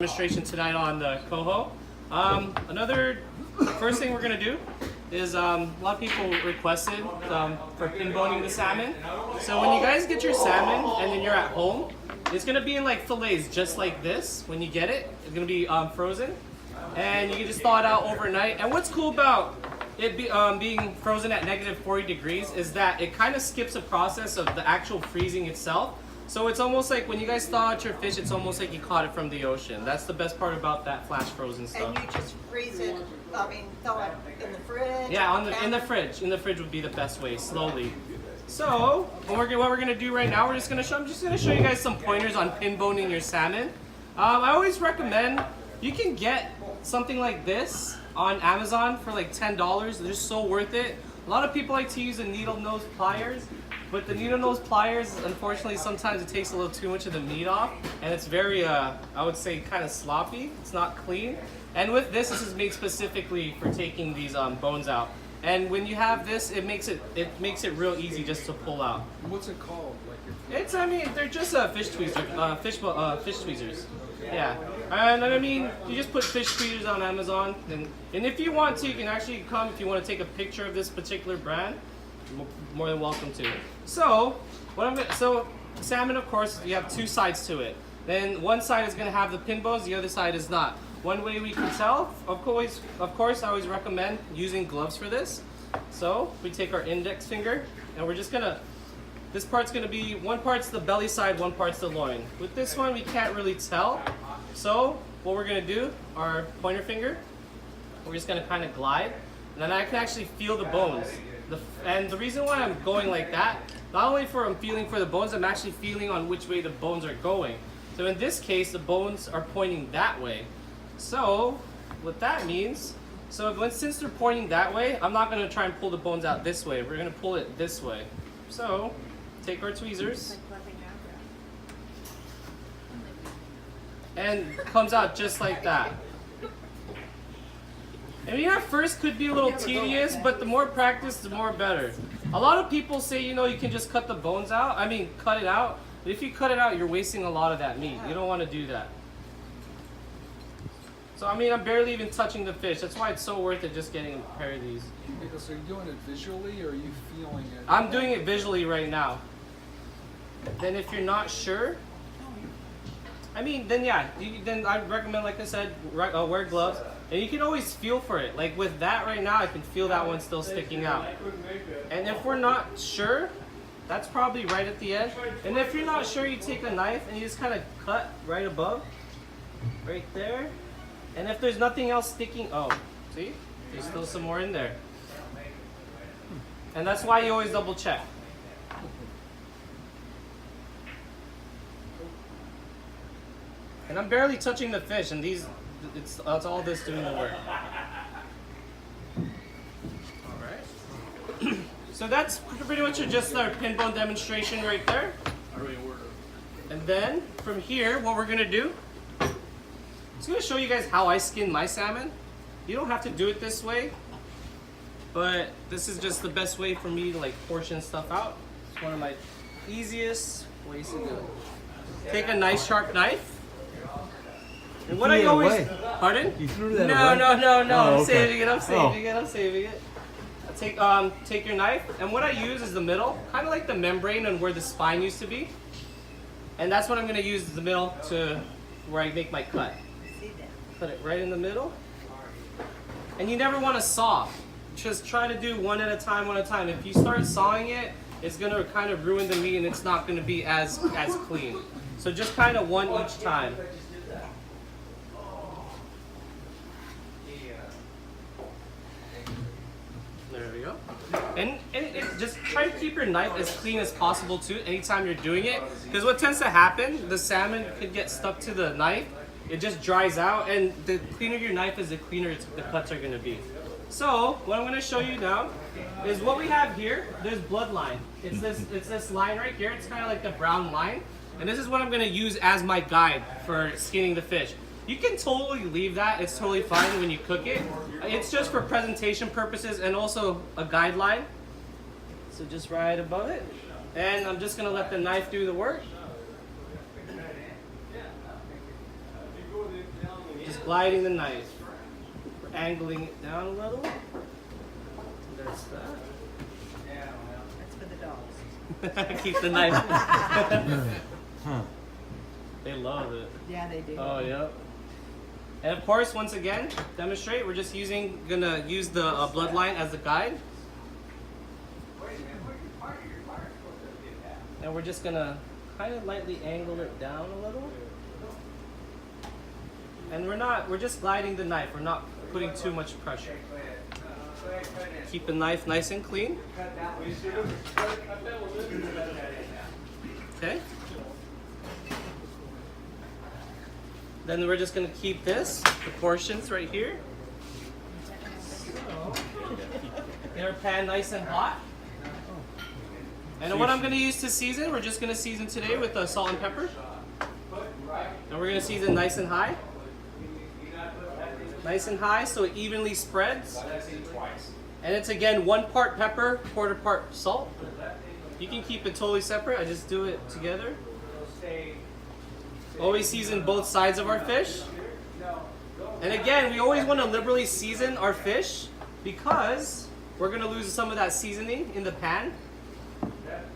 Demonstration tonight on the coho. First thing we're gonna do is a lot of people requested for pin boning the salmon. So when you guys get your salmon and then you're at home, it's gonna be in like fillets just like this. When you get it, it's gonna be frozen, and you can just thaw it out overnight. And what's cool about it being frozen at -40 degrees is that it kind of skips the process of the actual freezing itself. So it's almost like when you guys thaw out your fish, it's almost like you caught it from the ocean. That's the best part about that flash frozen stuff. And you just freeze it, thaw it in the fridge? Yeah, in the fridge. In the fridge would be the best way, slowly. So, what we're gonna do right now, I'm just gonna show you guys some pointers on pin boning your salmon. I always recommend, you can get something like this on Amazon for like $10. They're just so worth it. A lot of people like to use the needle nose pliers, but the needle nose pliers, unfortunately, sometimes it takes a little too much of the meat off, and it's very, I would say, kind of sloppy. It's not clean. And with this is made specifically for taking these bones out. And when you have this, it makes it real easy just to pull out. What's it called? They're just fish tweezers, fish tweezers. Yeah, and I mean, you just put fish tweezers on Amazon, and if you want to, you can actually come if you want to take a picture of this particular brand. More than welcome to. So, salmon, of course, you have two sides to it. Then one side is going to have the pin bones, the other side is not. One way we can tell, of course, I always recommend using gloves for this. So we take our index finger, and we're just gonna. This part's gonna be, one part's the belly side, one part's the loin. With this one, we can't really tell. So what we're gonna do, our pointer finger, we're just gonna kind of glide, and then I can actually feel the bones. And the reason why I'm going like that, not only I'm feeling for the bones, I'm actually feeling on which way the bones are going. So in this case, the bones are pointing that way. So what that means, since they're pointing that way, I'm not gonna try and pull the bones out this way. We're gonna pull it this way. So take our tweezers, and it comes out just like that. I mean, at first could be a little tedious, but the more practice, the more better. A lot of people say, you can just cut the bones out. I mean, cut it out. But if you cut it out, you're wasting a lot of that meat. You don't want to do that. So, I mean, I'm barely even touching the fish. That's why it's so worth it just getting a pair of these. So are you doing it visually, or are you feeling it? I'm doing it visually right now. Then if you're not sure, I mean, then yeah, then I'd recommend, like I said, wear gloves. And you can always feel for it. Like with that right now, I can feel that one still sticking out. And if we're not sure, that's probably right at the end. And if you're not sure, you take a knife and you just kind of cut right above, right there. And if there's nothing else sticking, oh, see? There's still some more in there. And that's why you always double check. And I'm barely touching the fish, and it's all this doing the work. Alright. So that's pretty much just our pin bone demonstration right there. And then, from here, what we're gonna do, I'm just gonna show you guys how I skin my salmon. You don't have to do it this way, but this is just the best way for me to like portion stuff out. It's one of my easiest ways to do it. Take a nice sharp knife. And what I always, pardon? You threw that away? No. Oh, I'm saving it. I'm saving it. Take your knife, and what I use is the middle, kind of like the membrane and where the spine used to be. And that's what I'm going to use, the middle, to where I make my cut. Put it right in the middle. And you never want to saw. Just try to do one at a time, If you start sawing it, it's going to kind of ruin the meat, and it's not going to be as clean. So just kind of one each time. There we go. And just try to keep your knife as clean as possible too anytime you're doing it, because what tends to happen, the salmon could get stuck to the knife. It just dries out, and the cleaner your knife is, the cleaner the cuts are going to be. So what I'm going to show you now is what we have here. There's bloodline. It's this line right here. It's kind of like the brown line, and this is what I'm going to use as my guide for skinning the fish. You can totally leave that. It's totally fine when you cook it. It's just for presentation purposes and also a guideline. So just right above it. And I'm just going to let the knife do the work. gliding the knife. We're angling it down a little. There's that. That's for the dogs. Keep the knife. They love it. Yeah, they do. Oh, yep. And of course, once again, demonstrate. We're just gonna use the bloodline as the guide. And we're just gonna kind of lightly angle it down a little. And we're just gliding the knife. We're not putting too much pressure. Keep the knife nice and clean. Okay. Then we're just gonna keep the portions right here. So, get our pan nice and hot. And what I'm gonna use to season, we're just gonna season today with salt and pepper. And we're gonna season nice and high. Nice and high so it evenly spreads. And it's again 1 part pepper, 1/4 part salt. You can keep it totally separate. I just do it together. Always season both sides of our fish. And again, we always want to liberally season our fish because we're going to lose some of that seasoning in the pan.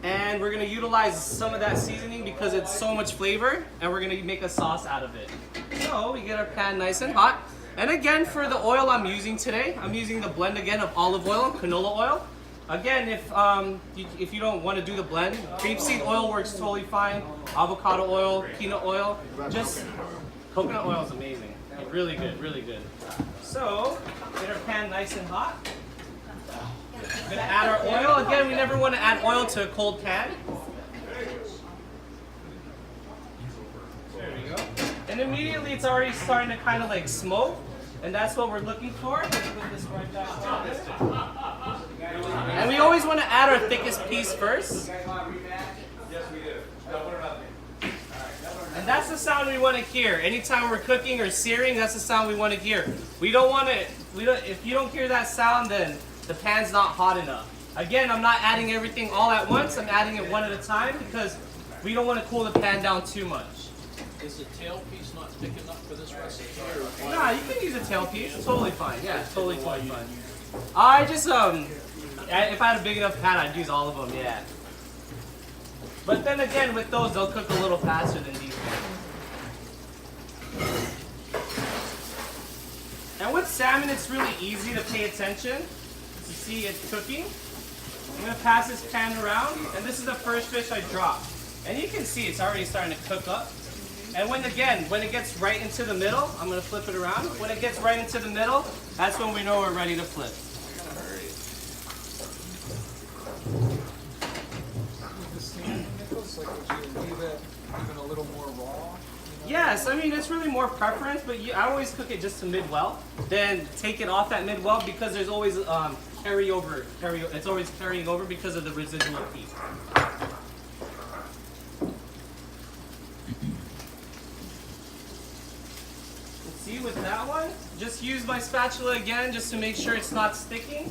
And we're going to utilize some of that seasoning because it's so much flavor, and we're going to make a sauce out of it. So we get our pan nice and hot. And again, for the oil I'm using today, I'm using the blend again of olive oil and canola oil. Again, if you don't want to do the blend, grapeseed oil works totally fine. Avocado oil, peanut oil, just coconut oil is amazing. Really good, really good. So, get our pan nice and hot. We're gonna add our oil. Again, we never want to add oil to a cold pan. There we go. And immediately it's already starting to kind of like smoke. And that's what we're looking for. Let's put this right back on there. And we always want to add our thickest piece first. And that's the sound we want to hear. Anytime we're cooking or searing, that's the sound we want to hear. We don't want to, if you don't hear that sound, then the pan's not hot enough. Again, I'm not adding everything all at once. I'm adding it one at a time because we don't want to cool the pan down too much. Is the tail piece not thick enough for this recipe? Nah, you can use a tail piece. It's totally fine. Yeah, totally fine. I just if I had a big enough pan, I'd use all of them. Yeah. But then again, with those, they'll cook a little faster than these ones. And with salmon, it's really easy to pay attention to see it cooking. I'm gonna pass this pan around, and this is the first fish I dropped. And you can see it's already starting to cook up. And when it gets right into the middle, I'm going to flip it around. When it gets right into the middle, that's when we know we're ready to flip. With the seasoning, Nicholas, like would you leave it even a little more raw? Yes, I mean, it's really more preference, but I always cook it just to mid-well. Then take it off at mid-well because there's always carryover. It's always carrying over because of the residual heat. See, with that one, just use my spatula again just to make sure it's not sticking.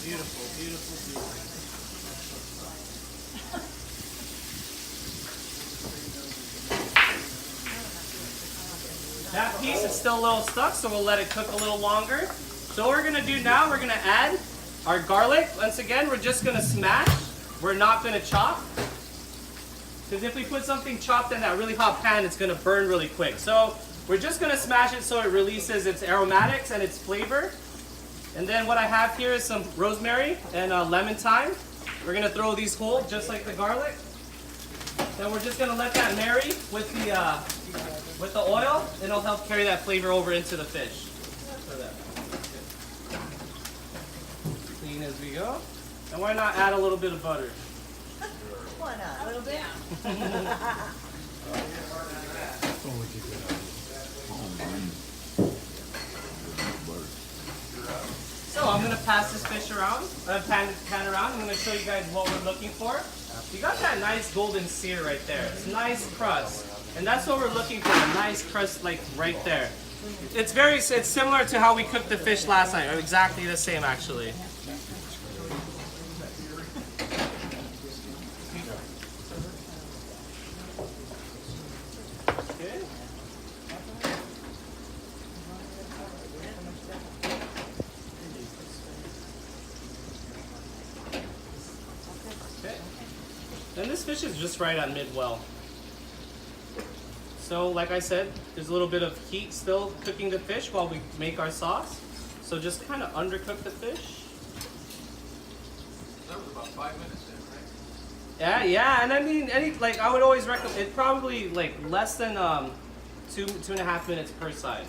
Beautiful, beautiful, beautiful. That piece is still a little stuck, so we'll let it cook a little longer. So what we're going to do now, we're going to add our garlic. Once again, we're just going to smash. We're not going to chop. Because if we put something chopped in that really hot pan, it's going to burn really quick. So we're just going to smash it so it releases its aromatics and its flavor. And then what I have here is some rosemary and lemon thyme. We're going to throw these whole, just like the garlic. Then we're just going to let that marry with the oil, and it'll help carry that flavor over into the fish. Clean as we go. And why not add a little bit of butter? Why not? A little bit? So I'm going to pass this fish around, pan around. I'm going to show you guys what we're looking for. You got that nice golden sear right there. It's nice crust. And that's what we're looking for, a nice crust like right there. It's similar to how we cooked the fish last night. Exactly the same, actually. Okay. Okay. And this fish is just right on mid-well. So, like I said, there's a little bit of heat still cooking the fish while we make our sauce. So just kind of undercook the fish. That was about 5 minutes then, right? Yeah, yeah, and I mean, I would always recommend it. Probably like less than 2.5 minutes per side.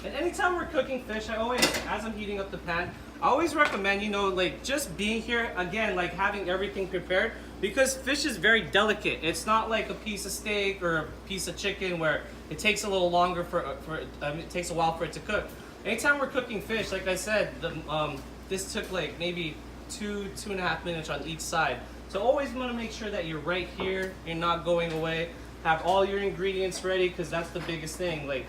And anytime we're cooking fish, I always, as I'm heating up the pan, I always recommend, like just being here again, like having everything prepared, because fish is very delicate. It's not like a piece of steak or a piece of chicken where it takes a little longer it takes a while for it to cook. Anytime we're cooking fish, like I said, this took like maybe 2.5 minutes on each side. So always want to make sure that you're right here, you're not going away. Have all your ingredients ready, because that's the biggest thing. Like,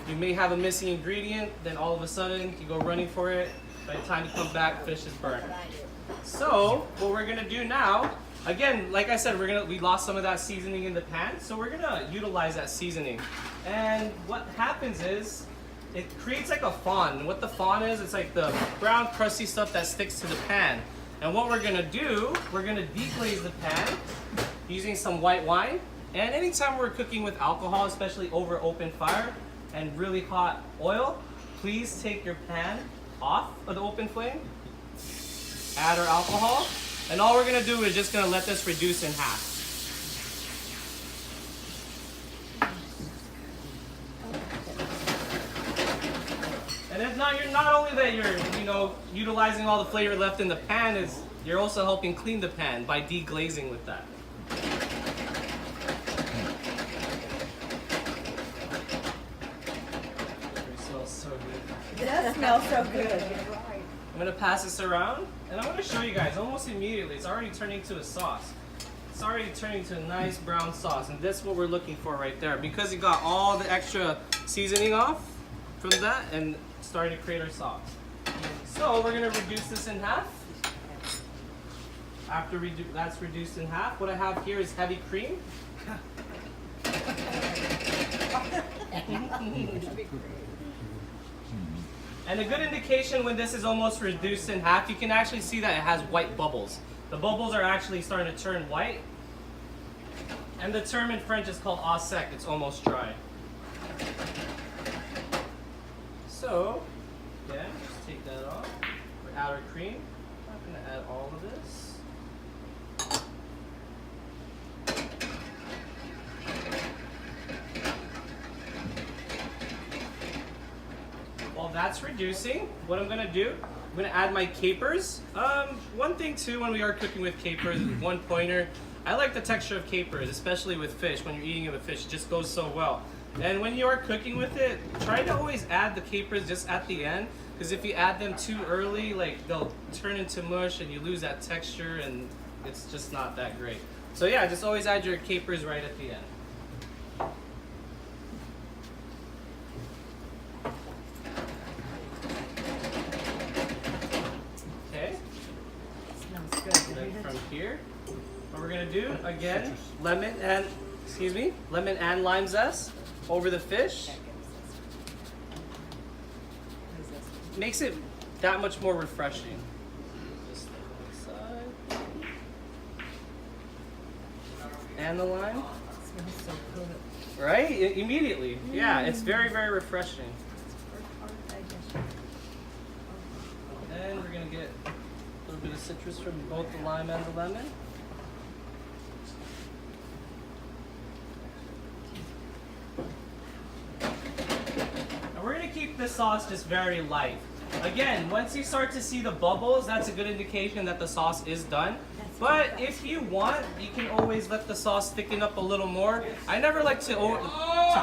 you may have a missing ingredient, then all of a sudden you go running for it. By the time you come back, fish is burnt. So what we're gonna do now, again, like I said, we lost some of that seasoning in the pan, so we're gonna utilize that seasoning. And what happens is, it creates like a fond. And what the fond is, it's like the brown crusty stuff that sticks to the pan. And what we're gonna do, we're gonna deglaze the pan using some white wine. And anytime we're cooking with alcohol, especially over open fire and really hot oil, please take your pan off of the open flame, add our alcohol, and all we're gonna do is just gonna let this reduce in half. And if not, you're not only that you're utilizing all the flavor left in the pan, is you're also helping clean the pan by deglazing with that. It smells so good. That smells so good. I'm gonna pass this around, and I'm gonna show you guys almost immediately. It's already turning to a sauce. It's already turning to a nice brown sauce, and that's what we're looking for right there. Because it got all the extra seasoning off from that, and starting to create our sauce. So we're gonna reduce this in half. After that's reduced in half, what I have here is heavy cream. And a good indication when this is almost reduced in half, you can actually see that it has white bubbles. The bubbles are actually starting to turn white. And the term in French is called au sec, it's almost dry. So, again, just take that off. We add our cream. I'm going to add all of this. While that's reducing, what I'm gonna do, I'm gonna add my capers. One thing too, when we are cooking with capers, one pointer, I like the texture of capers, especially with fish. When you're eating it with fish, it just goes so well. And when you are cooking with it, try to always add the capers just at the end, because if you add them too early, like they'll turn into mush and you lose that texture, and it's just not that great. So yeah, just always add your capers right at the end. From here, what we're gonna do again, lemon and lime zest over the fish. Makes it that much more refreshing. Just on the side. And the lime. Right? Immediately. Yeah, it's very, very refreshing. And we're gonna get a little bit of citrus from both the lime and the lemon. And we're gonna keep this sauce just very light. Again, once you start to see the bubbles, that's a good indication that the sauce is done. But if you want, you can always let the sauce thicken up a little more. I never like to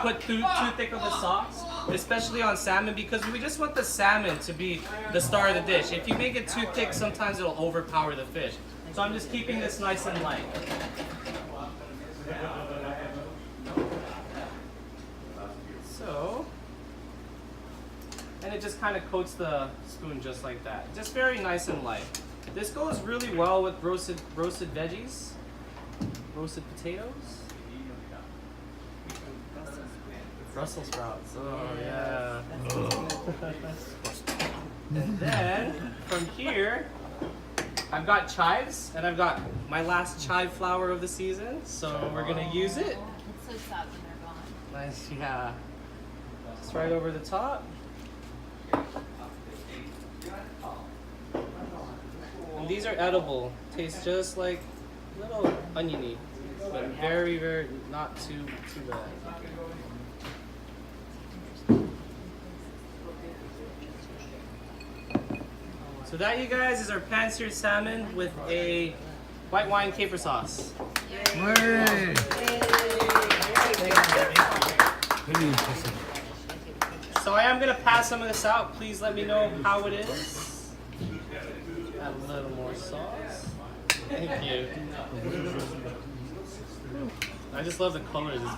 put too thick of a sauce, especially on salmon, because we just want the salmon to be the star of the dish. If you make it too thick, sometimes it'll overpower the fish. So I'm just keeping this nice and light. So it just kind of coats the spoon just like that. Just very nice and light. This goes really well with roasted veggies, roasted potatoes. Brussels sprouts. Oh yeah. And then from here, I've got chives, and I've got my last chive flour of the season. So we're gonna use it. It's so sad when they're gone. Nice, yeah. Just right over the top. And these are edible. Taste just like little oniony, but very, very not too bad. So that, you guys, is our pan-seared salmon with a white wine caper sauce. Hey. So I am gonna pass some of this out. Please let me know how it is. Add a little more sauce. Thank you. I just love the color of this.